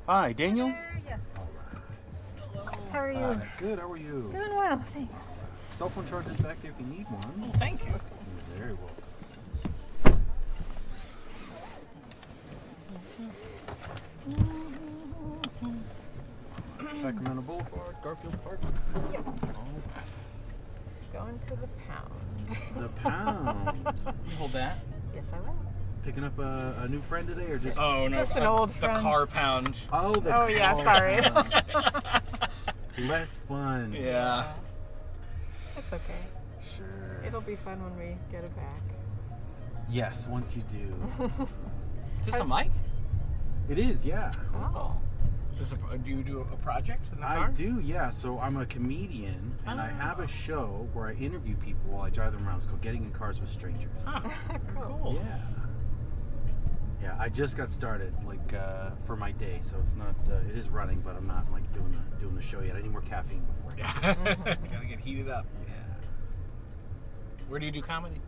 Hi, Daniel. Yes. Hello. How are you? Good, how are you? Doing well, thanks. Cell phone charger's back there if you need one. Oh, thank you. You're very welcome. Sacramento Boulevard, Garfield Park. Yep. Oh, Going to the pound. the pound. You hold that. Yes, I will. Picking up a new friend today, or just? Oh no, Just an old the friend. car pound. Oh, the Oh, yeah, car sorry. pound. Less fun. Yeah. That's okay. Sure. It'll be fun when we get it back. Yes, once you do. Is this a How's- mic? It is, yeah. Oh. Is this do you do a project in the I car? do, yeah. So I'm a comedian, and I have a show where I interview people while I drive them around. It's called Getting in Cars with Strangers. Huh. Cool. Yeah. Yeah, I just got started, for my day, so it's not. It is running, but I'm not like doing the show yet. I need more caffeine before. Yeah. Gotta get heated up. Yeah. Where do you do comedy?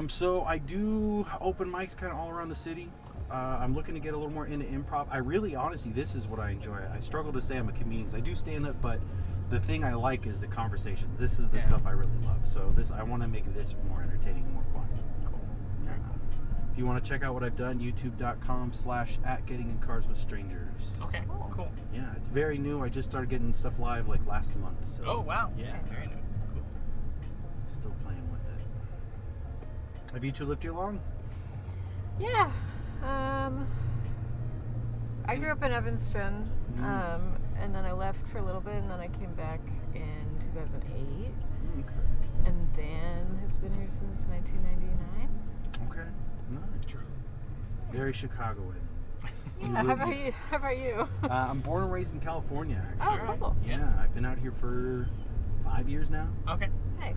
So I do open mics kind of all around the city. I'm looking to get a little more into improv. I really, honestly, this is what I enjoy. I struggle to say I'm a comedian. I do stand up, but the thing I like is the conversations. This is the stuff I really love. So I want to make this more entertaining, more fun. Cool. Very cool. If you want to check out what I've done, youtube.com/@gettingincarswithstrangers. Okay. Cool. Yeah, it's very new. I just started getting stuff live like last month. So Oh wow. Yeah. Very new. Cool. Still playing with it. Have you two lived here long? Yeah. I grew up in Evanston, and then I left for a little bit, and then I came back in 2008. Okay. And Dan has been here since 1999. Okay. Nice. True. Very Chicagoan. Yeah, how about you? I'm born and raised in California, actually. Oh, cool. Yeah, I've been out here for 5 years now. Okay. Nice.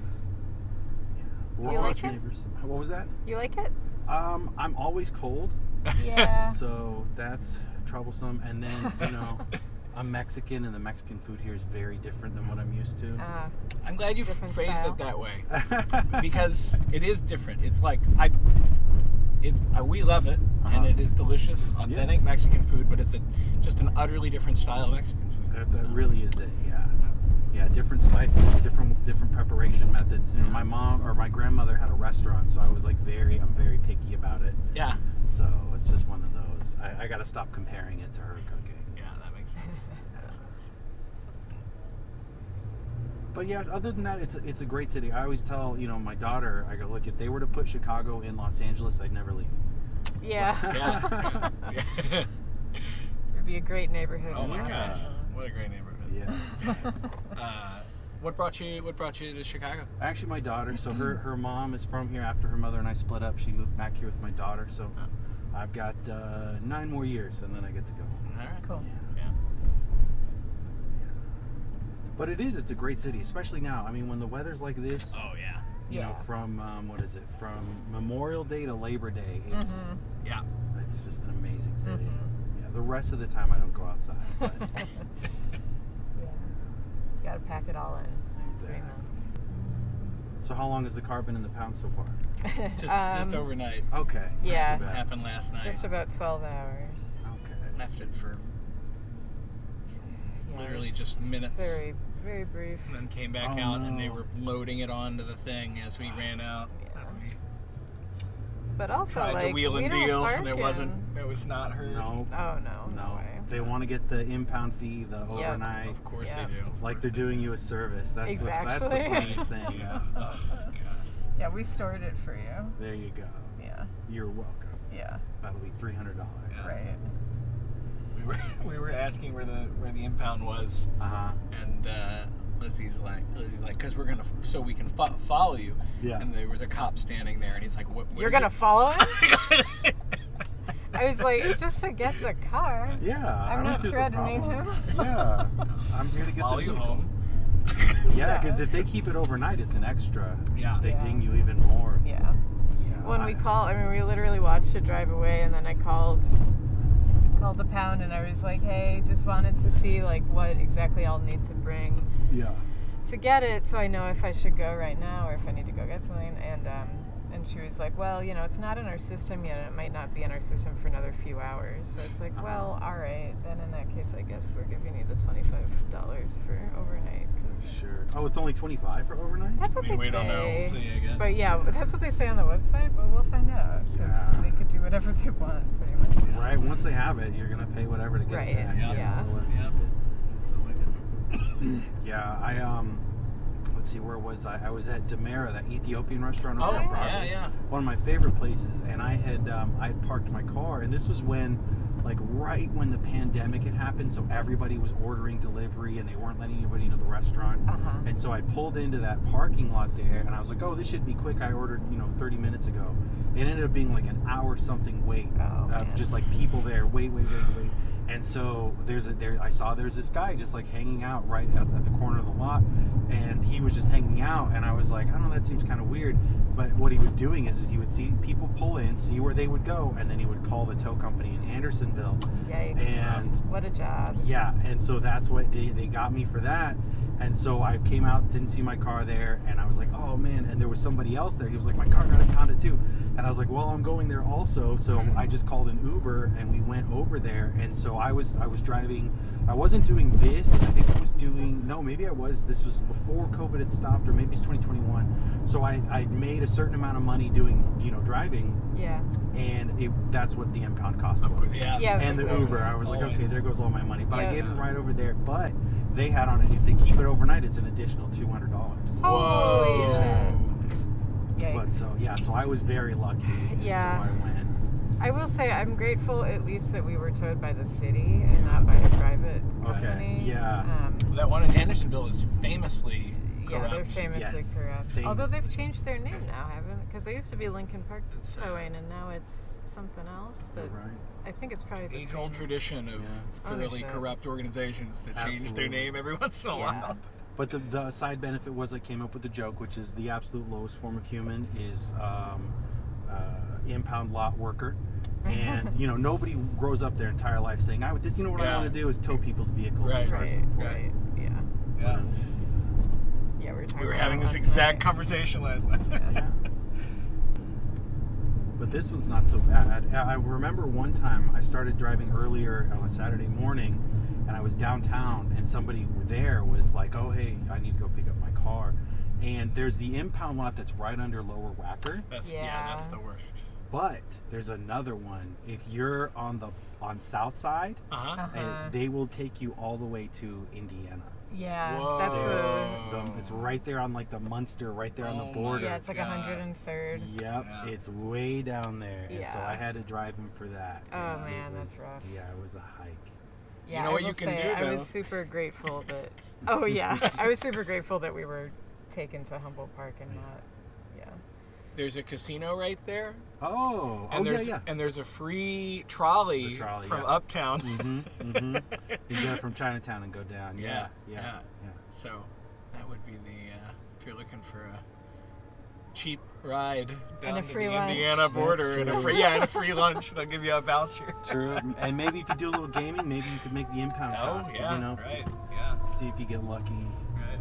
We're You almost like it? neighbors. What was that? You like it? I'm always cold, Yeah. so that's troublesome. And then, I'm Mexican, and the Mexican food here is very different than what I'm used to. I'm glad you Different phrased style. it that way because it is different. It's like we love it, and it is delicious, authentic Mexican food, but it's just an utterly different style of Mexican food. That really is it. Yeah. Yeah, different spices, different preparation methods. My mom or my grandmother had a restaurant, so I was I'm very picky about it. Yeah. So it's just one of those. I got to stop comparing it to her cooking. Yeah, that makes sense. That makes sense. But yeah, other than that, it's a great city. I always tell my daughter, I go, look, if they were to put Chicago in Los Angeles, I'd never leave. Yeah. Yeah. It'd be a great neighborhood. Oh my Yeah. gosh, what a great neighborhood. Yeah. What brought you to Chicago? Actually, my daughter. So her mom is from here. After her mother and I split up, she moved back here with my daughter. So I've got 9 more years, and then I get to go. All right. Cool. Yeah. But it's a great city, especially now. I mean, when the weather's like this. Oh yeah. You know, from from Memorial Day to Labor Day, it's just an amazing city. Yeah, the rest of the time I don't go outside. But Yeah. You gotta pack it all in. Exactly. 3 months. So how long has the car been in the pound so far? Just overnight. Okay. not Yeah. too bad. Happened last night. Just about 12 hours. Okay. Left it for Yeah, literally it's just minutes. very, very brief. And then came back Oh, out, and they no. were loading it onto the thing as we ran out. Yeah. And we But also, tried like, to wheel we and don't deal, park and it in- wasn't. It was not hers. No. Oh, no way. They want to get the impound fee, the overnight, Of course Yeah. they do. Of like course they're they doing you a service. That's Exactly. that's the funniest thing. do. Yeah. Oh, gosh. Yeah, we stored it for you. There you go. Yeah. You're welcome. Yeah. That'll be $300. Yeah. Right. We were asking where the impound was, and Lizzie's like, because we're gonna so we can follow you. Yeah. And there was a cop standing there, and he's like, "What? You're gonna follow him? I was like, just to get the car. Yeah. I'm I not don't see the threatening problem. him. Yeah. I'm here to get follow the you vehicle. home." Yeah, because if they keep it overnight, it's an extra. Yeah. They Yeah. ding you even more. Yeah. Yeah, When we called, we literally watched it drive away, and then I called the pound, and I was like, hey, just wanted to see like what exactly I'll need to bring Yeah. to get it, so I know if I should go right now or if I need to go get something. And And she was like, well, you know, it's not in our system yet. It might not be in our system for another few hours. So it's like, well, all right. Then in that case, I guess we're giving you the $25 for overnight. Sure. Oh, it's only $25 for overnight? That's what they say. We don't know. We'll see, I guess. But yeah, that's what they say on the website. But we'll find out. Because Yeah. they could do whatever they want, pretty much. Right. Once they have it, you're going to pay whatever to get Right, it back. yeah. Yep. That's the way to Yeah, let's see, where was I? I was at Demera, that Ethiopian restaurant over Oh, on Broadway. yeah. One of my favorite places, and I had parked my car, and this was when, like, right when the pandemic had happened, so everybody was ordering delivery, and they weren't letting anybody into the restaurant. Uh-huh. And so I pulled into that parking lot there, and I was like, oh, this should be quick. I ordered, 30 minutes ago. It ended up being like an hour something wait of man. just like people there, wait. And so I saw there's this guy just like hanging out right at the corner of the lot, and he was just hanging out, and I was like, I don't know, that seems kind of weird. But what he was doing is he would see people pull in, see where they would go, and then he would call the tow company in Andersonville. Yikes. And what a job. yeah, and so that's what they got me for that. And so I came out, didn't see my car there, and I was like, oh man, and there was somebody else there. He was like, my car got impounded too. And I was like, well, I'm going there also. So I just called an Uber and we went over there. And so I was driving. I wasn't doing this. I think I was doing, no, maybe I was. This was before COVID had stopped, or maybe it's 2021. So I made a certain amount of money doing, driving. Yeah. And that's what the impound cost was. Of course, yeah. Yeah, And the of course. Uber, I was like, okay, Always. there goes all my money. But I Yeah. gave it right over there. But they had on it, if they keep it overnight, it's an additional $200. Holy shit. Yikes. But so I was very lucky. And Yeah. So I went. I will say I'm grateful at least that we were towed by the city and not by a private company. yeah. That one in Andersonville is famously Yeah, corrupt. they're famously Yes, corrupt. famous. Although they've changed their name now, haven't? Because they used to be Lincoln Park It's, Towing, and now it's something else. But Right. I think it's probably the Age-old same. tradition of thoroughly Ownership. corrupt organizations that change their Absolutely. name every once in a Yeah. while. But the side benefit was I came up with a joke, which is the absolute lowest form of human is impound lot worker. And nobody grows up their entire life saying, "I would this. What I Yeah. want to do is tow people's vehicles Right. and charge Right, them for it." right, yeah. Yeah. Yeah, we were talking We were about having it this last exact night. conversation last night. Yeah. But this one's not so bad. I remember one time I started driving earlier on a Saturday morning, and I was downtown, and somebody there was like, "Oh, hey, I need to go pick up my car." And there's the impound lot that's right under Lower Wacker, That's Yeah. that's the worst. but there's another one. If you're on South Side, Uh-huh. and they will take you all the way to Indiana. Yeah, Whoa. that's It's right there on like the Munster, right there on Oh the my border. yeah, it's like God. 103rd. Yep, Yeah. it's way down there, and so Yeah. I had to drive him for that. Oh, and man, it that's was- rough. Yeah, it was a hike. Yeah, know I what you will can say, do, I though? was super grateful that. Oh yeah, I was super grateful that we were taken to Humboldt Park and not. Yeah. There's a casino right there, Oh, and there's yeah. and there's a free trolley, The trolley, from yeah. Uptown. You go from Chinatown and go down. Yeah. So that would be if you're looking for a cheap ride down a to free the lunch. Indiana border That's and a true. free lunch. They'll give you a voucher. True. And maybe if you do a little gaming, maybe you could make the impound Oh cost. yeah, right. Just Yeah, see if you get lucky. right.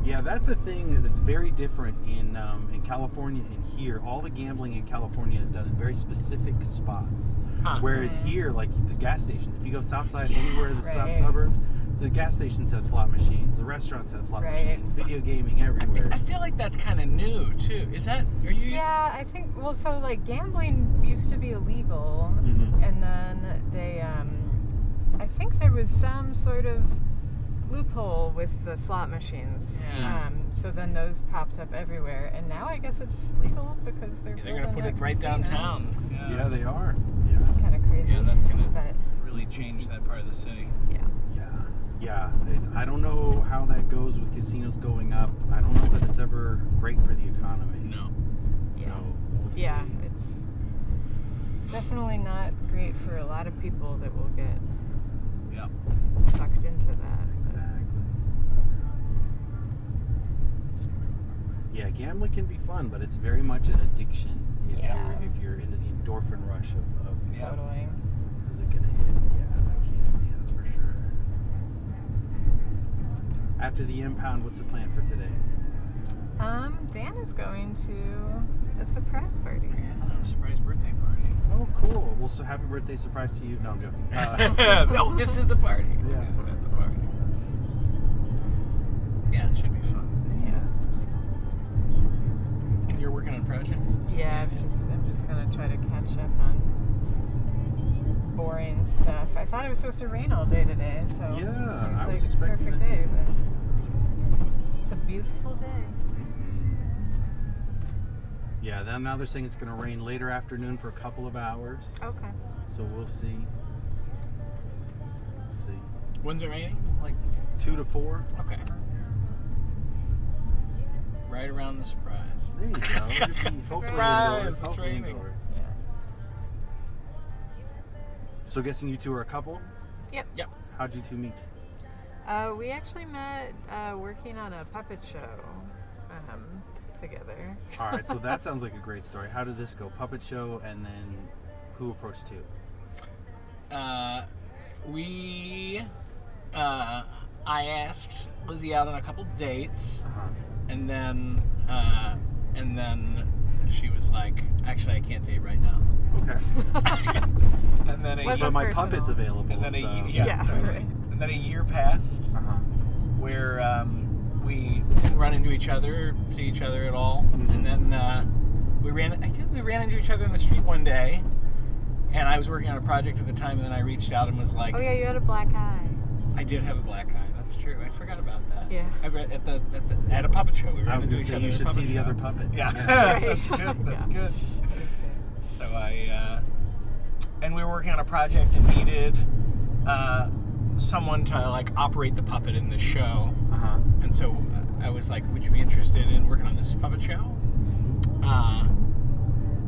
Yeah, that's a thing that's very different in California and here. All the gambling in California is done in very specific spots. Huh. Whereas here, like the gas stations, if you go south side, anywhere in the Right. suburbs, the gas stations have slot machines, the restaurants have slot Right. machines, video gaming everywhere. I feel like that's kind of new too. Is that? Are you? Yeah, I think. Well, so like gambling used to be illegal, Mhm. and then they. I think there was some sort of loophole with the slot machines. Yeah. So then those popped up everywhere, and now I guess it's legal because they're. They're gonna building put a it right casino. downtown. Yeah, they are. It's Yeah. kind of crazy. Yeah, that's gonna But really change that part of the city. yeah. Yeah. I don't know how that goes with casinos going up. I don't know that it's ever great for the economy. No. So we'll see. Yeah, it's definitely not great for a lot of people that will get Yep. sucked into that. Exactly. Yeah, gambling can be fun, but it's very much an addiction Yeah. if you're into the endorphin rush of Yeah. Totally. is it gonna hit? Yeah, that can be, that's for sure. After the impound, what's the plan for today? Dan is going to a surprise party. Yeah, surprise birthday party. Oh, cool. Well, so happy birthday surprise to you. No, I'm joking. No, this is the party. Yeah. At the party. Yeah, it should be fun. Yeah. And you're working on projects? Yeah, I'm just gonna try to catch up on boring stuff. I thought it was supposed to rain all day today, so Yeah, it's I like was expecting perfect it day, to. but it's a beautiful day. Yeah, then now they're saying it's going to rain later afternoon for a couple of hours. Okay. So we'll see. We'll see. When's it raining? Like 2 to 4. okay. Right around the surprise. There you go. Hopefully Surprise, indoors. it's Hopefully raining. indoors. Yeah. So guessing you two are a couple? Yep. Yep. How'd you two meet? We actually met working on a puppet show together. All right, so that sounds like a great story. How did this go? Puppet show, and then who approached you? I asked Lizzie out on a couple dates, Uh-huh. and then she was like, "Actually, I can't date right now." Okay. And then Was But it my personal? puppet's available. and then so. Yeah, right. And then a year passed Uh-huh. where we didn't run into each other, see each other at all, Mhm. and then we ran into each other in the street one day, and I was working on a project at the time, and then I reached out and was like, Oh yeah, you had a black eye. I did have a black eye. That's true. I forgot about that. Yeah. At a puppet show. We I ran was into going each to say, other you at a should puppet see the show. other puppet. Yeah, Right. that's good. That's Yeah. good. That is good. So and we were working on a project and needed someone to like operate the puppet in the show. Uh-huh. And so I was like, would you be interested in working on this puppet show?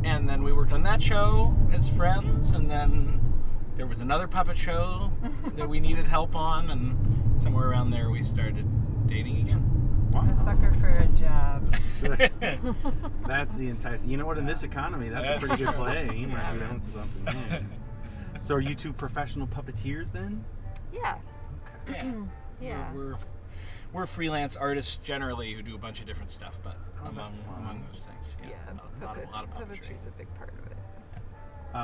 And then we worked on that show as friends, and then there was another puppet show that we needed help on, and somewhere around there we started dating again. Wow. A sucker for a job. Sure. That's the enticing. You know what? In this economy, that's a That's pretty good true. play. You might be Yeah. onto something there. So are you two professional puppeteers then? Yeah. Yeah. Yeah. We're freelance artists generally who do a bunch of different stuff, but Oh, that's fun. among those things, yeah, a lot of puppetry. Puppetry is a big part of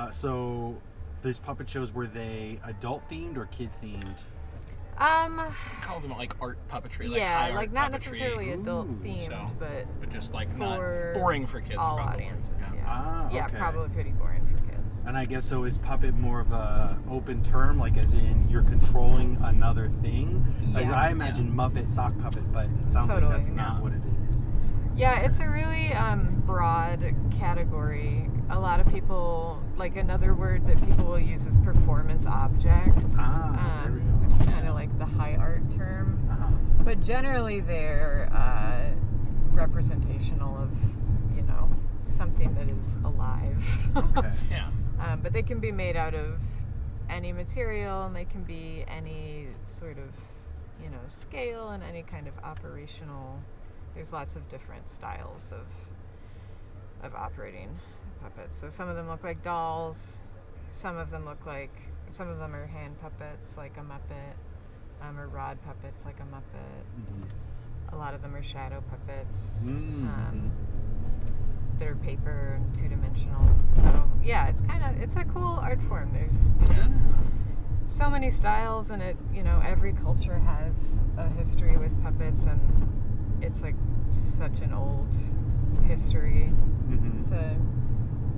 it. So these puppet shows, were they adult themed or kid themed? We call them like art puppetry, like Yeah, high art like not puppetry, necessarily adult Ooh, themed, so- but just like for not boring for kids. all probably. audiences. Yeah. Yeah. Ah, Yeah, okay. probably pretty boring for kids. And I guess so is puppet more of a open term, like as in you're controlling another thing? As Yeah. I imagine Muppet sock puppet, but it sounds Totally. like that's not what it is. Yeah, it's a really broad category. A lot of people, like another word that people will use is performance objects, Ah, there we go. which is kind of like the high art term. Uh-huh. But generally they're representational of, something that is alive. Okay. Yeah. But they can be made out of any material, and they can be any sort of, scale and any kind of operational. There's lots of different styles of operating puppets. So some of them look like dolls. Some of them are hand puppets, like a Muppet, or rod puppets, like a Muppet. Mhm. A lot of them are shadow puppets. Mhm. They're paper and two-dimensional. So yeah, it's a cool art form. There's Yeah. so many styles, and every culture has a history with puppets, and it's like such an old history. Mhm.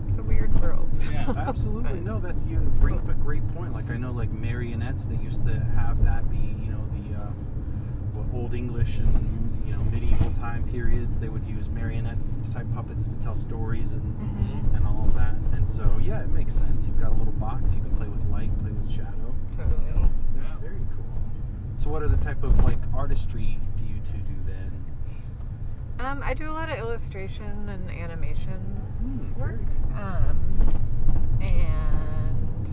It's a weird world. Yeah. Absolutely. But No, that's you bring up a great point. Like I know like marionettes, they used to have that be, the old English and medieval time periods, they would use marionette type puppets to tell stories and all of that. And so yeah, it makes sense. You've got a little box, you can play with light, play with shadow. Totally. That's very cool. So what other type of like artistry do you two do then? I do a lot of illustration and animation Very work. cool. And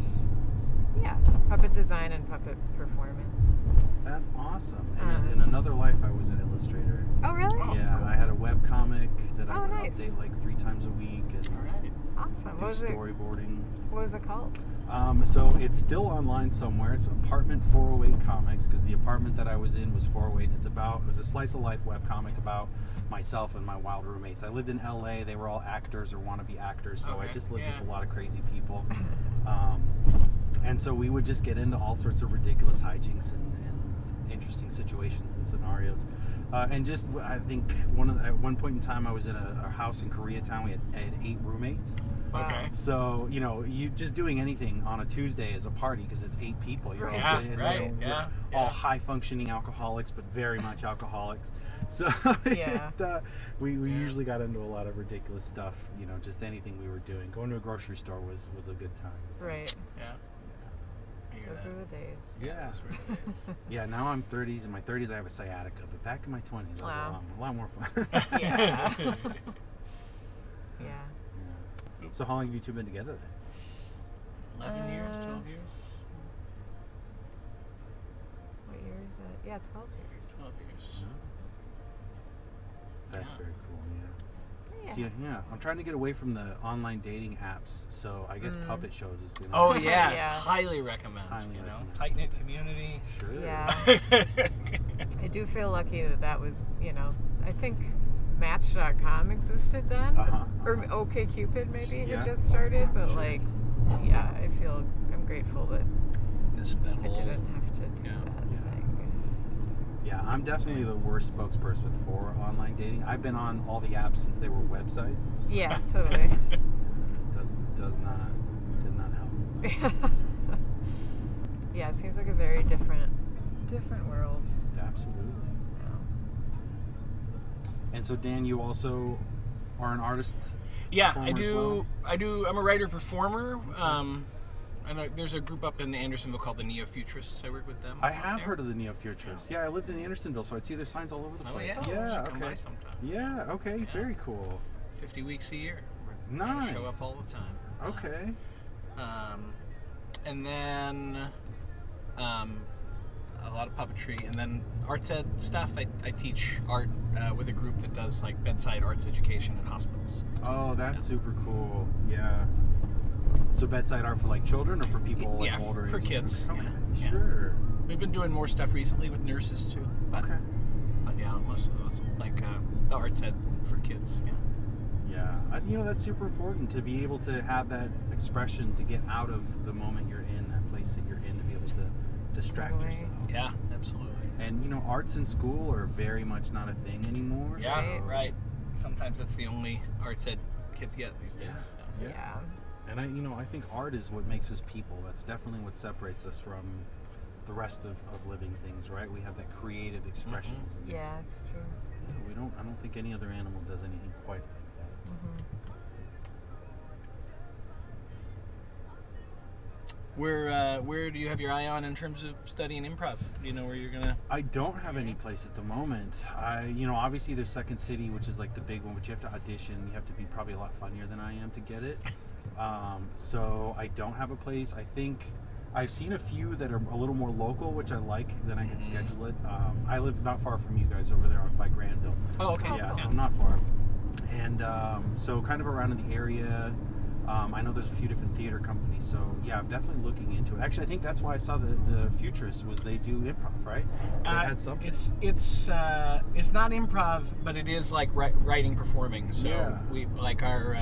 yeah, puppet design and puppet performance. That's awesome. And in another life, I was an illustrator. Oh, really? Oh, Yeah, cool. I had a web comic that I Oh, would nice. update like 3 times a week and All right. Awesome. do storyboarding. What was it called? So it's still online somewhere. It's Apartment 408 Comics because the apartment that I was in was 408. It was a slice of life web comic about myself and my wild roommates. I lived in LA. They were all actors or wannabe actors, so I Okay, just lived yeah. with a lot of crazy people. And so we would just get into all sorts of ridiculous hijinks and interesting situations and scenarios. And just, I think at one point in time, I was in a house in Koreatown. We had 8 roommates. Okay. So, you just doing anything on a Tuesday is a party because it's 8 people. You're all Yeah, good, right, we're yeah, all yeah. high-functioning alcoholics, but very much alcoholics. So Yeah. we usually got into a lot of ridiculous stuff. Just anything we were doing. Going to a grocery store was a good time. Right. Yeah. I hear Those that. were the days. Yeah. Those were the days. Yeah, now I'm 30s. In my 30s, I have a sciatica, but back in my 20s, it was Wow. a lot more fun. Yeah. Yeah. Yeah. So how long have you two been together then? 11 years, 12 years? What year is it? Yeah, 12 years. 12 years. That's Yeah. very cool, yeah. Yeah. See, yeah, I'm trying to get away from the online dating apps, so I guess puppet shows is gonna Oh yeah, Yeah. it's highly recommend. Highly recommend. Tight knit community. Sure. Yeah. I do feel lucky that was, I think Match.com existed then, or OkCupid maybe Yeah. had just started, but Sure. I feel I'm grateful that That I whole didn't have to do yeah. that Yeah. thing. Yeah, I'm definitely the worst spokesperson for online dating. I've been on all the apps since they were websites. Yeah, totally. Did not help. Yeah, it seems like a very different world. Absolutely. And so, Dan, you also are an artist. Yeah, performer I as do. well? I'm a writer performer. There's a group up in Andersonville called the Neo-Futurists. I work with them. I have heard of the Neo-Futurists. Yeah, I lived in Andersonville, so I'd see their signs all over the Oh place. yeah, you Yeah, should come by okay. sometime. Yeah, okay, Yeah. very cool. 50 weeks a year. We're gonna Nice. show up all the time. Okay. And then a lot of puppetry, and then arts ed stuff. I teach art with a group that does like bedside arts education at hospitals. Oh, that's super cool. Yeah. So bedside art for like children or for people like Yeah, older for age? kids. Okay, Yeah. sure. We've been doing more stuff recently with nurses too. But, Okay. but yeah, most of those like the arts ed for kids. Yeah. Yeah, that's super important to be able to have that expression to get out of the moment you're in, that place that you're in, to be able to distract Totally. yourself. Yeah, absolutely. And arts in school are very much not a thing anymore. Yeah, Right. right. Sometimes that's the only arts ed kids get these days. Yeah. Yeah. And I think art is what makes us people. That's definitely what separates us from the rest of living things, right? We have that creative expression. Yeah, it's true. Yeah, I don't think any other animal does anything quite like that. Where do you have your eye on in terms of studying improv? Do you know where you're gonna? I don't have any place at the moment. Obviously there's Second City, which is like the big one, but you have to audition. You have to be probably a lot funnier than I am to get it. So I don't have a place. I think I've seen a few that are a little more local, which I like. Then I can schedule it. I live not far from you guys over there by Granville. Oh, okay. Yeah, so I'm not far. And so kind of around in the area. I know there's a few different theater companies, so yeah, I'm definitely looking into it. Actually, I think that's why I saw the Futurists was they do improv, right? They had something. It's not improv, but it is like writing, performing. So Yeah. we like our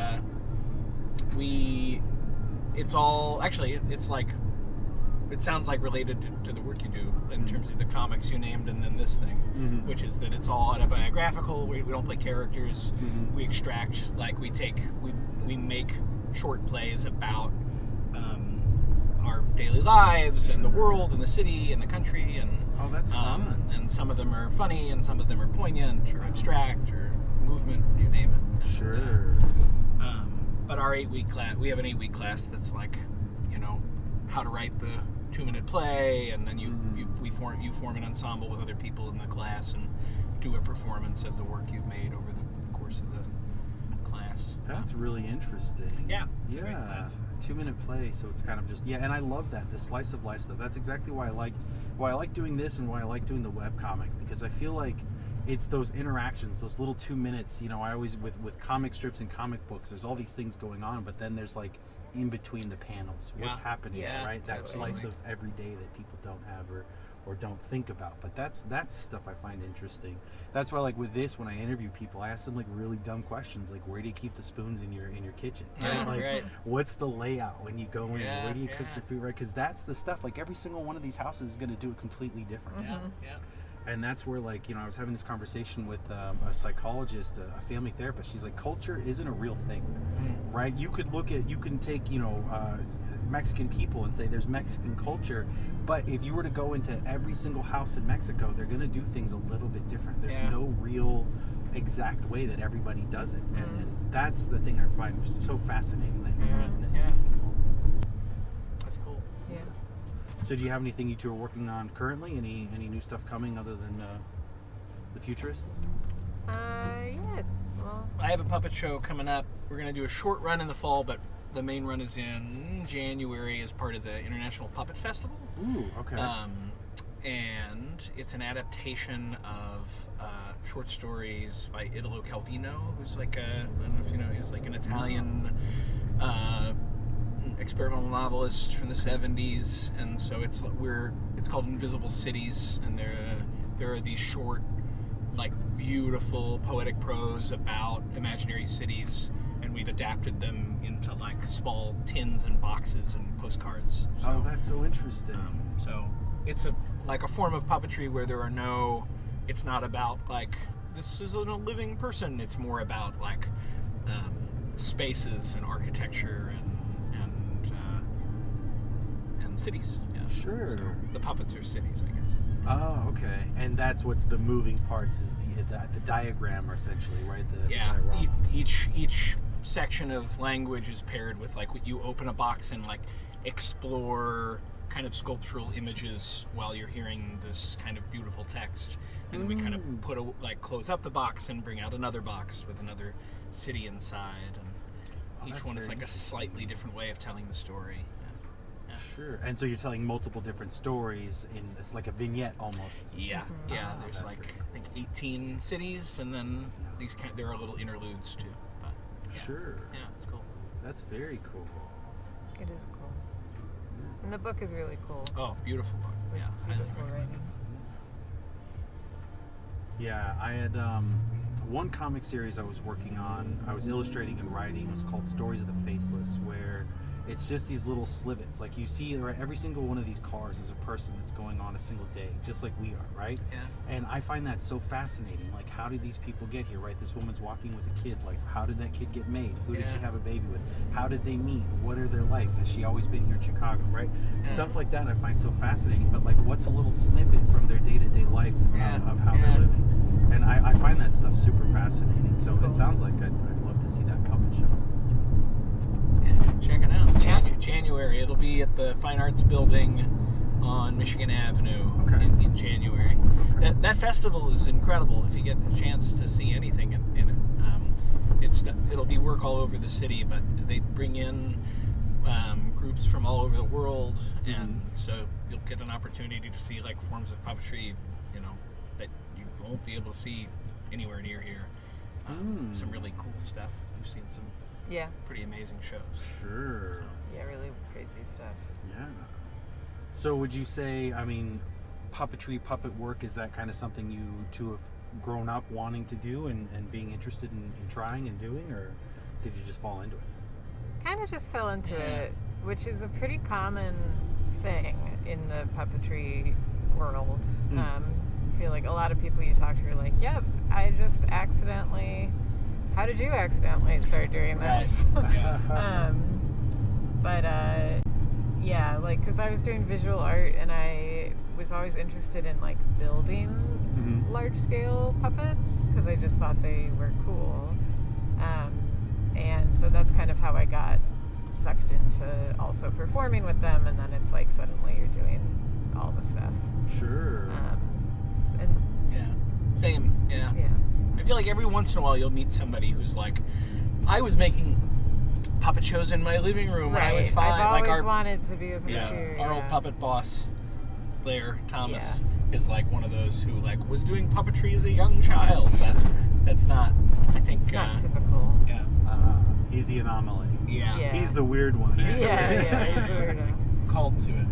it's all actually it's like it sounds like related to the work you do in terms of the comics you named and then this thing, which is that it's all autobiographical. We don't play characters. We extract we make short plays about our daily lives and the world and the city and the country and Oh, that's fun. and some of them are funny and some of them are poignant or abstract or movement, you name it. Sure. But our 8-week class, we have an 8-week class that's like, how to write the 2-minute play, and then you form an ensemble with other people in the class and do a performance of the work you've made over the course of the class. That's really interesting. Yeah. It's a great Yeah. class. 2-minute play, so it's kind of just and I love that, the slice of life stuff. That's exactly why I like doing this and why I like doing the webcomic, because I feel like it's those interactions, those little 2 minutes. I always with comic strips and comic books, there's all these things going on, but then there's like in between the panels, what's Yeah. happening, Yeah, right? That totally. slice of every day that people don't have or or don't think about. But that's stuff I find interesting. That's why, like with this, when I interview people, I ask them like really dumb questions, like where do you keep the spoons in your kitchen? Yeah, Like, right. what's the layout when you go in? Yeah, Where do you cook yeah. your food? Right? Because that's the stuff. Like every single one of these houses is going to do it completely different. Yeah, yeah. And that's where, like, you know, I was having this conversation with a psychologist, a family therapist. She's like, culture isn't a real thing, right? You can take, you know, Mexican people and say there's Mexican culture, but if you were to go into every single house in Mexico, they're going to do things a little bit different. There's Yeah. no real exact way that everybody does it. And that's the thing I find so fascinating, that uniqueness yeah. in people. That's cool. Yeah. So do you have anything you two are working on currently? Any new stuff coming other than the Futurists? Yeah. Well, I have a puppet show coming up. We're going to do a short run in the fall, but the main run is in January as part of the International Puppet Festival. Ooh, okay. And it's an adaptation of short stories by Italo Calvino, who's like I don't know if you know, he's like an Italian experimental novelist from the 70s, and so it's called Invisible Cities, and there are these short, like, beautiful poetic prose about imaginary cities, and we've adapted them into like small tins and boxes and postcards. So, Oh, that's so interesting. so it's a form of puppetry where it's not about like this is a living person. It's more about like spaces and architecture and cities. Yeah. Sure. So the puppets are cities, I guess. Oh, okay. And that's what's the moving parts is the diagram, essentially, right? The Yeah. diorama. Each section of language is paired with like you open a box and like explore kind of sculptural images while you're hearing this kind of beautiful text, and then we kind of close up the box and bring out another box with another city inside, and each that's one is very like a slightly different way of telling the story. Yeah. Sure. And so you're telling multiple different stories it's like a vignette almost. Yeah, yeah. Oh, There's that's like very I think 18 cities, and then there are little interludes too. But yeah. Sure. Yeah, it's cool. That's very cool. it is cool. And the book is really cool. Oh, beautiful book. Like, Yeah, highly beautiful recommend. writing. Yeah, I had one comic series I was working on. I was illustrating and writing. It was called Stories of the Faceless, where it's just these little slivets. Like you see, right, every single one of these cars is a person that's going on a single day, just like we are, right? Yeah. And I find that so fascinating. Like, how did these people get here, right? This woman's walking with a kid. Like, how did that kid get made? Who did Yeah. she have a baby with? How did they meet? What are their life? Has she always been here in Chicago, right? Yeah. Stuff like that I find so fascinating. But like, what's a little snippet from their day-to-day life of how they're living? And I find that stuff super fascinating. So it sounds like I'd love to see that puppet show. Yeah, check it out. Yeah. January. It'll be at the Fine Arts Building on Michigan Avenue Okay. in January. That festival is incredible. If you get a chance to see anything in it, it'll be work all over the city, but they bring in groups from all over the world, and so you'll get an opportunity to see like forms of puppetry, that you won't be able to see anywhere near here. Some really cool stuff. I've seen some Yeah. pretty amazing shows. Sure. Yeah, really crazy stuff. Yeah. So would you say, I mean, puppetry, puppet work, is that kind of something you two have grown up wanting to do and being interested in trying and doing, or did you just fall into it? Kind of just fell into Yeah. it, which is a pretty common thing in the puppetry world. I feel like a lot of people you talk to are like, yep, I just accidentally, how did you accidentally start doing this? Right. Yeah. But yeah, like, because I was doing visual art and I was always interested in like building large scale puppets because I just thought they were cool. And so that's kind of how I got sucked into also performing with them, and then it's like suddenly you're doing all the stuff. Sure. And Yeah. Same. Yeah. yeah. I feel like every once in a while you'll meet somebody who's like, I was making puppet shows in my living room when I was 5. I've always like our wanted to be a puppeteer. our old puppet boss, Blair Thomas, is like one of those who like was doing puppetry as a young child. But that's not, I think. It's not typical. Yeah. He's the anomaly. Yeah. Yeah. He's the weird one. He's the weird one. He's a weirdo. Called to it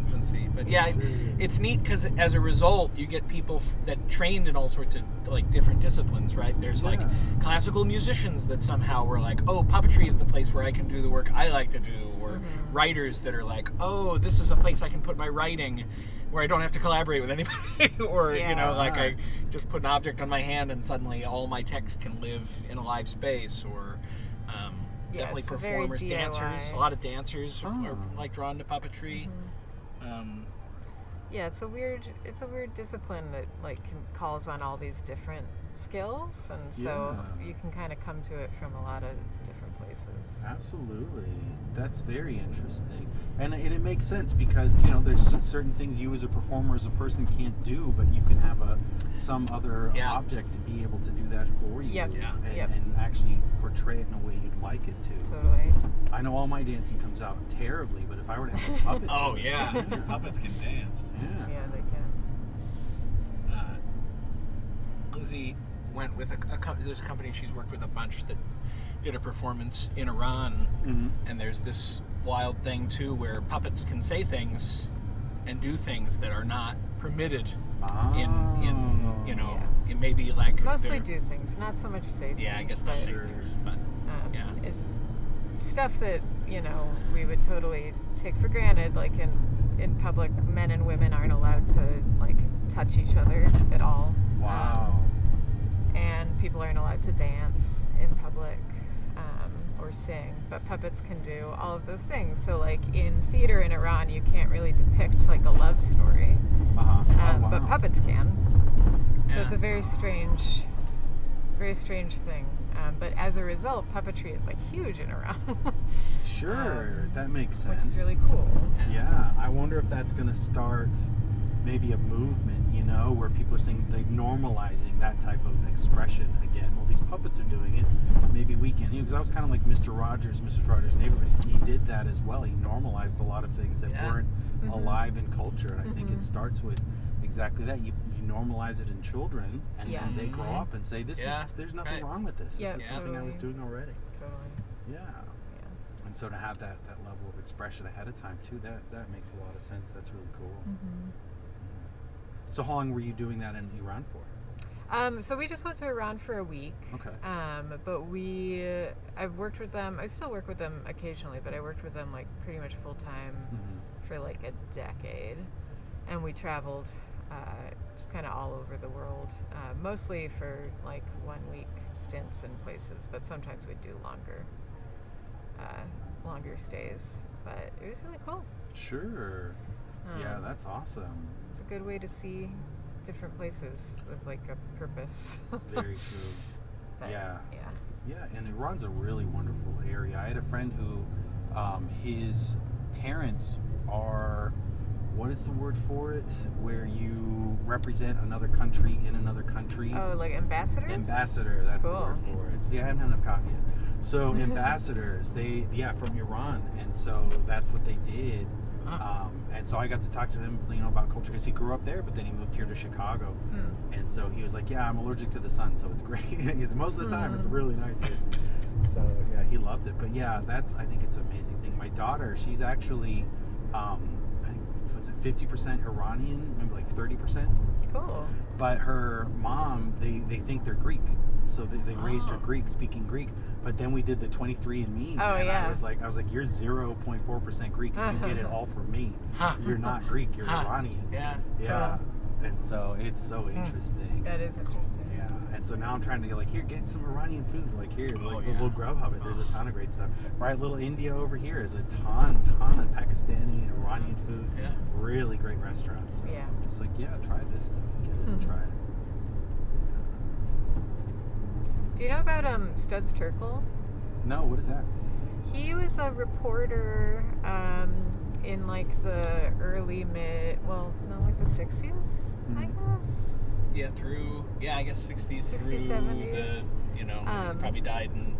from consistency. But yeah, it's neat because as a result, you get people that trained in all sorts of like different disciplines, right? There's like classical musicians that somehow were like, oh, puppetry is the place where I can do the work I like to do, or writers that are like, oh, this is a place I can put my writing where I don't have to collaborate with anybody, or you know, like I just put an object on my hand and suddenly all my text can live in a live space, or definitely performers, dancers. A lot of dancers are like drawn to puppetry. Yeah, it's a weird discipline that like calls on all these different skills, and so you can kind of come to it from a lot of different places. Absolutely, that's very interesting, and it makes sense because you know there's certain things you as a performer, as a person, can't do, but you can have some other object to be able to do that for you, and actually portray it in a way you'd like it to. Totally. I know all my dancing comes out terribly, but if I were to have a puppet, puppets can dance. Yeah, they can. Lizzie went with there's a company she's worked with a bunch that did a performance in Iran, and there's this wild thing too where puppets can say things and do things that are not permitted in you know it may be like mostly do things, not so much say things. I guess not say things, but it's stuff that you know we would totally take for granted, like in public, men and women aren't allowed to like touch each other at all. Wow. And people aren't allowed to dance in public or sing, but puppets can do all of those things. So like in theater in Iran, you can't really depict like a love story, but puppets can. So it's a very strange thing. But as a result, puppetry is like huge in Iran. Sure, that makes sense. Which is really cool. Yeah, I wonder if that's going to start maybe a movement, you know, where people are saying they're normalizing that type of expression again. Well, these puppets are doing it, maybe we can. Because I was kind of like Mr. Rogers' Neighborhood. He did that as well. He normalized a lot of things that weren't alive in culture, and I think it starts with exactly that. You normalize it in children, and then they grow up and say, there's nothing wrong with this. This is something I was doing already. Totally. Yeah. And so to have that level of expression ahead of time too, that makes a lot of sense. That's really cool. So how long were you doing that in Iran for? So we just went to Iran for a week. Okay. But I've worked with them. I still work with them occasionally, but I worked with them like pretty much full time for like a decade, and we traveled just kind of all over the world, mostly for like 1 week stints in places, but sometimes we'd do longer stays. But it was really cool. Sure. Yeah, that's awesome. It's a good way to see different places with like a purpose. Very true. But, yeah, and Iran's a really wonderful area. I had a friend who his parents are, what is the word for it, where you represent another country in another country? Oh, like ambassadors? Ambassador, that's the word for it. See, I haven't had enough coffee yet. So ambassadors, from Iran, and so that's what they did. And so I got to talk to him, you know, about culture, because he grew up there, but then he moved here to Chicago, and so he was like, "Yeah, I'm allergic to the sun, so it's great. Most of the time, it's really nice here." So yeah, he loved it. But yeah, I think it's an amazing thing. My daughter, she's actually, I think, was it 50% Iranian, maybe like 30%. Cool. But her mom, they think they're Greek. So they raised her Greek, speaking Greek. But then we did the 23andMe, and I was like, you're 0.4% Greek, and you get it all from me. You're not Greek, you're Iranian. Yeah. And so it's so interesting. That is interesting. Yeah. And so now I'm trying to get some Iranian food. Like here, we'll Grubhub it. There's a ton of great stuff. Right, little India over here is a ton of Pakistani and Iranian food. Yeah. Really great restaurants. So just like, try this stuff. Get it and try it. Do you know about Studs Terkel? No, what is that? He was a reporter in like the like the 60s, I guess. Yeah, I guess 60s 60s, through 70s. the, you know, he probably died in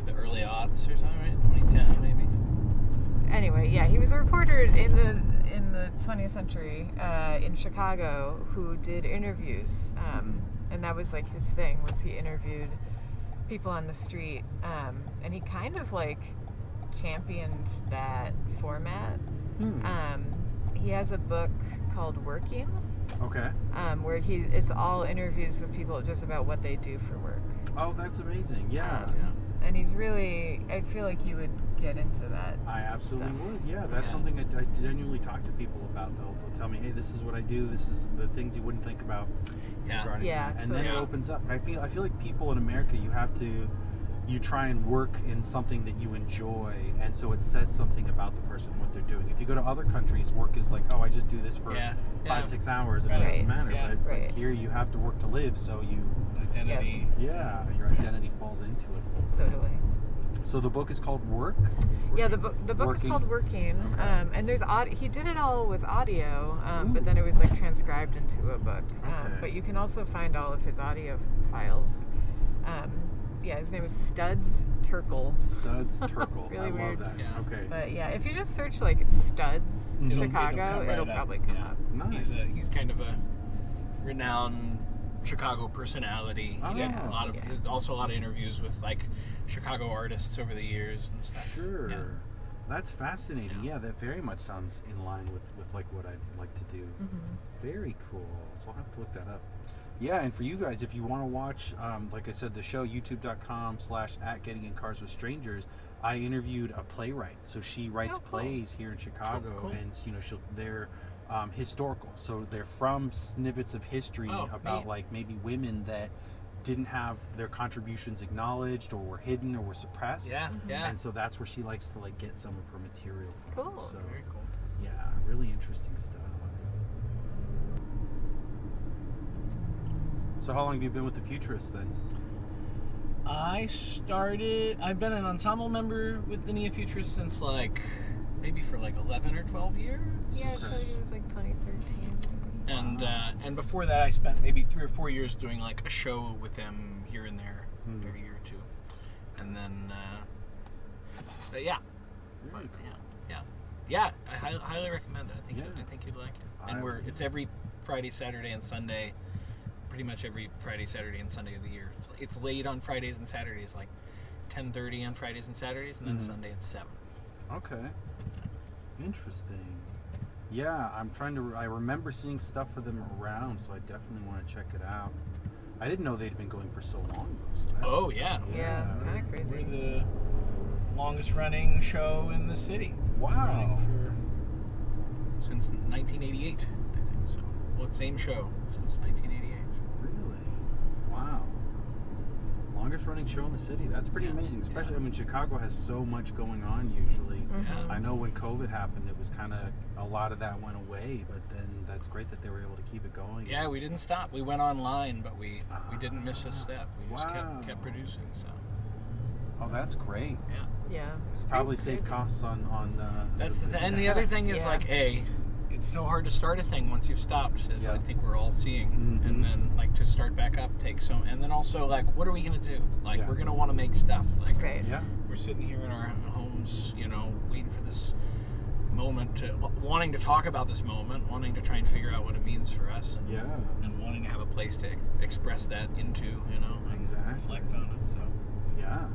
the early aughts or something, right? 2010 maybe. Anyway, he was a reporter in the 20th century in Chicago who did interviews. And that was like his thing, was he interviewed people on the street, and he kind of like championed that format. he has a book called Working, Okay. where it's all interviews with people just about what they do for work. Oh, that's amazing. Yeah. And he's really, I feel like you would get into that. I absolutely stuff. would. Yeah, that's Yeah. something I genuinely talk to people about. They'll tell me, hey, this is what I do. This is the things you wouldn't think about regarding Yeah, that. And then it totally. opens up. I feel like people in America, you try and work in something that you enjoy, and so it says something about the person, what they're doing. If you go to other countries, work is like, oh, I just do this for 5-6 hours, and it Right. doesn't matter. Yeah. But Right. here you have to work to live, so Identity. your identity falls into it. Totally. So the book is called Work. Yeah, the book is Working. called Working, Okay. and there's he did it all with audio, but Ooh. then it was like transcribed into a book. Okay. But you can also find all of his audio files. Yeah, his name is Studs Terkel. Studs Terkel. Really I weird. love that. Yeah. Okay. But yeah, if you just search like Studs It'll- Chicago, come right it'll up. probably come Yeah. up. Nice. He's kind of a renowned Chicago personality. He did Oh. a lot of also a lot of interviews with like Chicago artists over the years and stuff. Sure. Yeah. That's fascinating. Yeah. Yeah, that very much sounds in line with like what I'd like to do. Very cool. So I'll have to look that up. Yeah, and for you guys, if you want to watch, like I said, the show, youtube.com/@gettingincars with strangers, I interviewed a playwright. So she writes Oh, cool. plays here in Chicago, Oh, cool. and they're historical. So they're from snippets of history Oh, about neat. like maybe women that didn't have their contributions acknowledged or were hidden or were suppressed. Yeah, yeah. And so that's where she likes to like get some of her material from. Cool. So Very cool. yeah, really interesting stuff. So how long have you been with the Futurists then? I've been an ensemble member with the Neo-Futurists since like maybe for like 11 or 12 years. Yeah, so it was like 2013. And before that, I spent maybe 3 or 4 years doing like a show with them here and there, every year or two, and then, but yeah, Very cool. yeah. I highly recommend it. I Yeah. think you'd like it. I And would. it's every Friday, Saturday, and Sunday. Pretty much every Friday, Saturday, and Sunday of the year. It's late on Fridays and Saturdays, like 10:30 on Fridays and Saturdays, and then Sunday at 7. Okay. Interesting. Yeah, I remember seeing stuff for them around, so I definitely want to check it out. I didn't know they'd been going for so long though. So that's Oh, yeah. Yeah, kind of We're crazy. the longest running show in the city. Wow. Since 1988, I think so. Well, same show since 1988. Really? Wow. Longest running show in the city. That's pretty Yeah. amazing. Especially, Yeah. I mean, Chicago has so much going on usually. Yeah. I know when COVID happened, it was kind of a lot of that went away, but then that's great that they were able to keep it going. Yeah, we didn't stop. We went online, but we didn't miss a step. We just Wow. kept producing. So Oh, that's great. yeah, Yeah. Probably save costs on. that's the thing. And the other thing is Yeah. like, it's so hard to start a thing once you've stopped, as Yeah. I think we're all seeing. Mhm. And then like to start back up takes so. And then also like, what are we gonna do? Like Yeah. we're gonna want to make stuff. Like Right. Yeah. we're sitting here in our homes, waiting for this moment, wanting to talk about this moment, wanting to try and figure out what it means for us, and, Yeah. and wanting to have a place to express that into, and Exactly. reflect on it. So Yeah.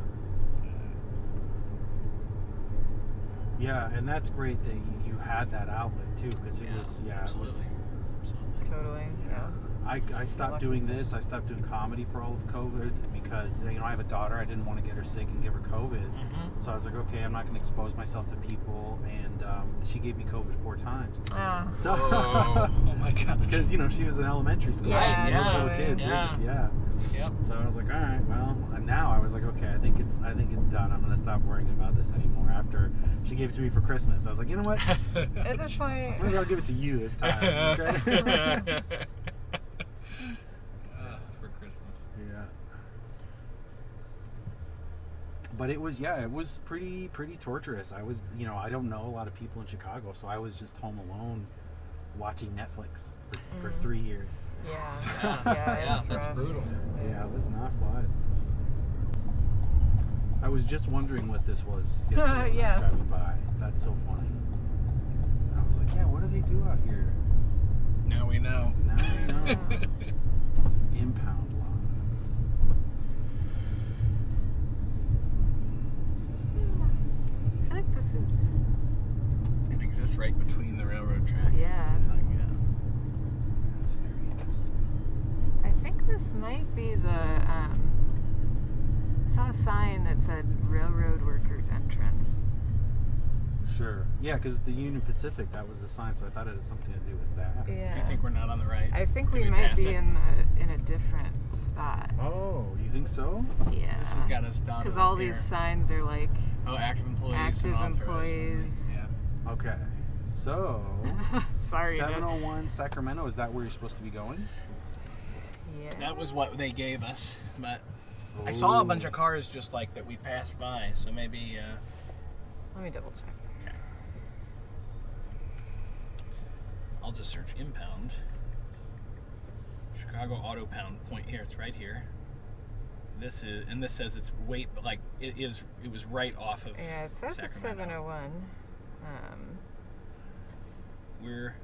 Yeah, and that's great that you had that outlet too, because it was absolutely. Absolutely. Totally. Yeah. I stopped doing this. I stopped doing comedy for all of COVID because I have a daughter. I didn't want to get her sick and give her COVID. Mhm. So I was like, okay, I'm not going to expose myself to people. And she gave me COVID 4 times. Ah. So Oh my god. because she was in elementary school. Yeah, and those little yeah, kids. yeah. Yep. So I was like, all right, well, and now I was like, okay, I think it's done. I'm gonna stop worrying about this anymore. After she gave it to me for Christmas, I was like, you know what? At this point, Maybe I'll give it to you this time. Okay? For Christmas. Yeah. But it was pretty torturous. I was, I don't know a lot of people in Chicago, so I was just home alone watching Netflix for 3 years. yeah. Yeah, it's that's rough. brutal. Yeah, it was not fun. I was just wondering what this was yesterday when I Yeah. was driving by. That's so funny. I was like, yeah, what do they do out here? Now we know. Now I know. It's an impound lot. I feel like this is. It exists path right between the railroad tracks. Yeah. It's like, yeah. That's very interesting. I think this might be the. I saw a sign that said Railroad Workers Entrance. Sure. Yeah, because the Union Pacific, that was the sign, so I thought it had something to do with that. Yeah. You think we're not on the right? I think Did we might pass be it? in a different spot. Oh, you think so? Yeah. This has got us dotted Because up all here. these signs are like Oh, active employees active and authorized. employees. Yeah. Okay. So, Sorry. 701 Sacramento, is that where you're supposed to be going? Yeah. That was what they gave us, but I saw a bunch of cars just like that we passed by, so maybe. Let me double check. Okay. I'll just search impound. Chicago Auto Pound point here. It's right here. This says it's like it was right off of. Yeah, it says it's Sacramento. 701. We're.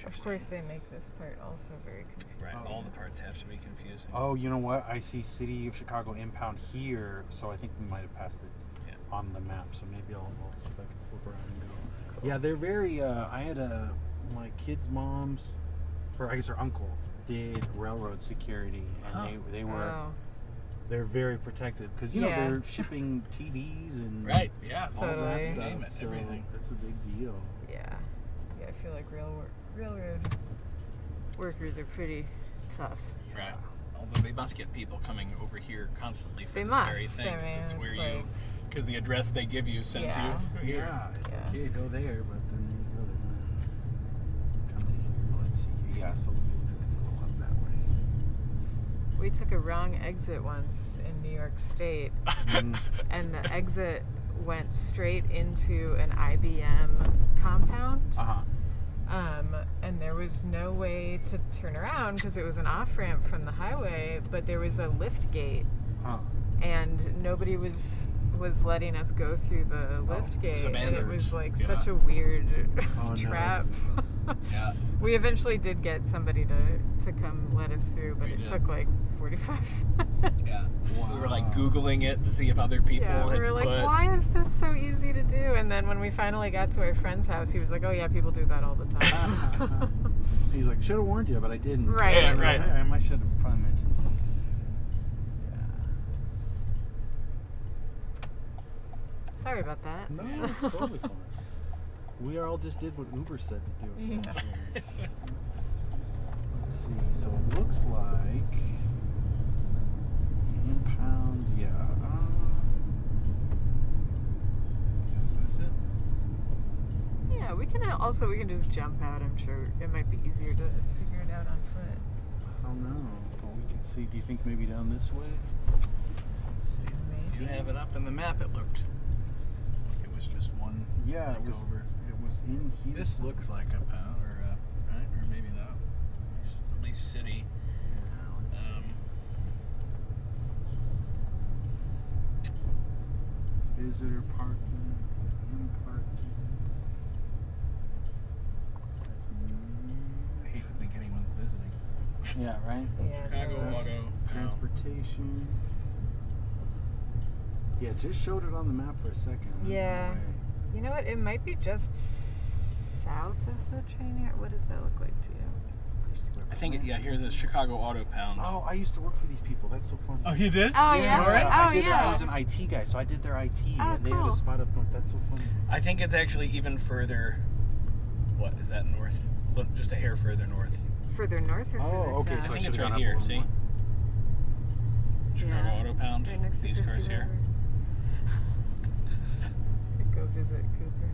Of course, they make this part also very confusing. Right, Oh. all the parts have to be confusing. Oh, you know what? I see City of Chicago impound here, so I think we might have passed it on the map. So maybe I'll see if I can flip around and go. Yeah, they're very. I had my kid's mom's, or I guess her uncle, did railroad security, and they were Oh, they're very protected because Yeah. they're shipping TVs and Right, yeah. all that Totally. stuff. Name it, so everything. that's a big deal. yeah. Yeah, I feel like railroad workers are pretty tough. Right. Although they must get people coming over here constantly for They this must. very thing. I 'Cause mean, it's where it's you, like- because the address they give you sends Yeah. you here. Yeah, it's Yeah. like, here, go there, but then you go there. Come to here. Let's see here. Yeah, so it looks like it's a little up that way. We took a wrong exit once in New York State, Mhm. and the exit went straight into an IBM compound. Uh-huh. And there was no way to turn around because it was an off ramp from the highway, but there was a lift gate, Huh. and nobody was letting us go through the lift gate. And it abandoned. was like Yeah. such a weird Oh, no. trap. Yeah. We eventually did get somebody to come let us through, but We it did. took like 45 Yeah. Wow. We were like Googling it to see if other people Yeah, we had were like, put. why is this so easy to do? And then when we finally got to our friend's house, he was like, oh yeah, people do that all the time. He's like, should have warned you, but I didn't. Right. Yeah, right. I might should have probably mentioned something. Sorry about that. No, it's totally fine. We all just did what Uber said to do, Yeah. essentially. Let's see. So it looks like impound. Yeah. Is this it? Yeah, we can just jump out. I'm sure it might be easier to figure it out on foot. I don't know, but we can see. Do you think maybe down this way? Let's see. If you Maybe. have it up in the map, it looked like it was just one. Yeah, like it was. over. It was in here. This looks like a pound, or right, or maybe not. It's at least city. Yeah, let's see. Visitor parking, in parking. That's I hate to think anyone's visiting. yeah, right. Yeah. Chicago totally. Auto. Transportation. Yeah, just showed it on the map for a second. I don't know Yeah. why. You know what? It might be just south of the train yard. What does that look like to you? I think here's the Chicago Auto Pound. Oh, I used to work for these people. That's so funny. Oh, you did? Oh, yeah? All right. I Oh, did. yeah. I was an IT guy, so I did their IT, Oh, and they had cool. a spot up north. That's so funny. I think it's actually even further. What is that north? Look, just a hair further north. Further north or further Oh, okay. south? So I think should've it's right gone up here, a little see? more. Chicago Yeah. Auto Pound. Right next to These Christy cars here. Weber. Go visit Cooper.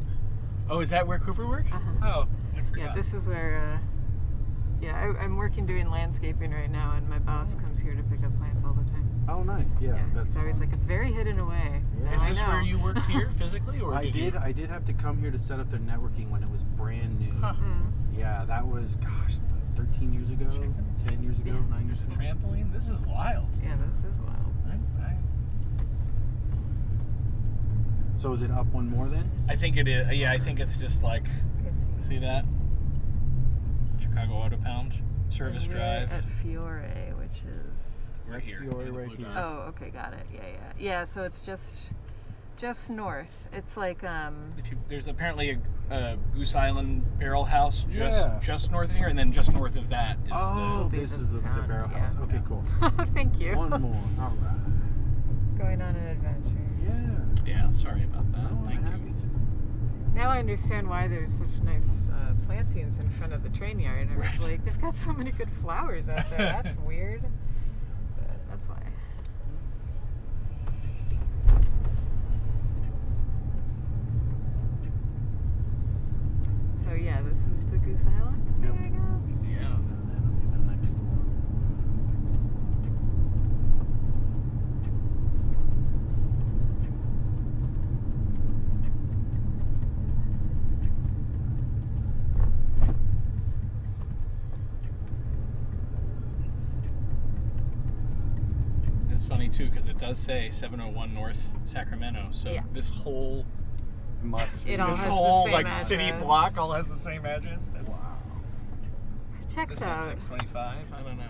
Oh, is that where Cooper works? Uh-huh. Oh, I forgot. Yeah, this is where. I'm working doing landscaping right now, and my boss comes here to pick up plants all the time. Oh, nice. Yeah, that's. he's always fun. like, it's very hidden away. Yeah. Is I this know. where you worked here physically, or I did you? did. I did have to come here to set up their networking when it was brand new. Huh. Yeah, that was 13 years ago, Chickens. 10 years ago, Yeah. 9 years There's a ago. trampoline. This is wild. Yeah, this is wild. So is it up one more then? I think it is. Yeah, I think it's just like. See that? Chicago Auto Pound, Service And we're Drive. at Fiore, which is. Right That's here. Fiore Yeah, the right blue here. dot. Oh, okay, got it. Yeah. Yeah, so it's just just north. It's like There's apparently a Goose Island Barrel House Yeah. just north of here, and then just north of that is Oh, Be this the is the pound, barrel yeah. house. Okay, cool. thank you. One more. All right. Going on an adventure. Yeah. the. Yeah, sorry about that. Oh, Thank I'm you. happy to. Now I understand why there's such nice plantings in front of the train yard. I was Right. like, they've got so many good flowers out there. That's weird. But that's why. So yeah, this is the Goose Island thing, Yep. I guess. Yeah. And that'll be the next one. It's funny too because it does say 701 North Sacramento. So Yeah. this whole Must. It all this has the whole same like city address. block all has the same address. That's Wow. Checks this is out. 625. I don't know.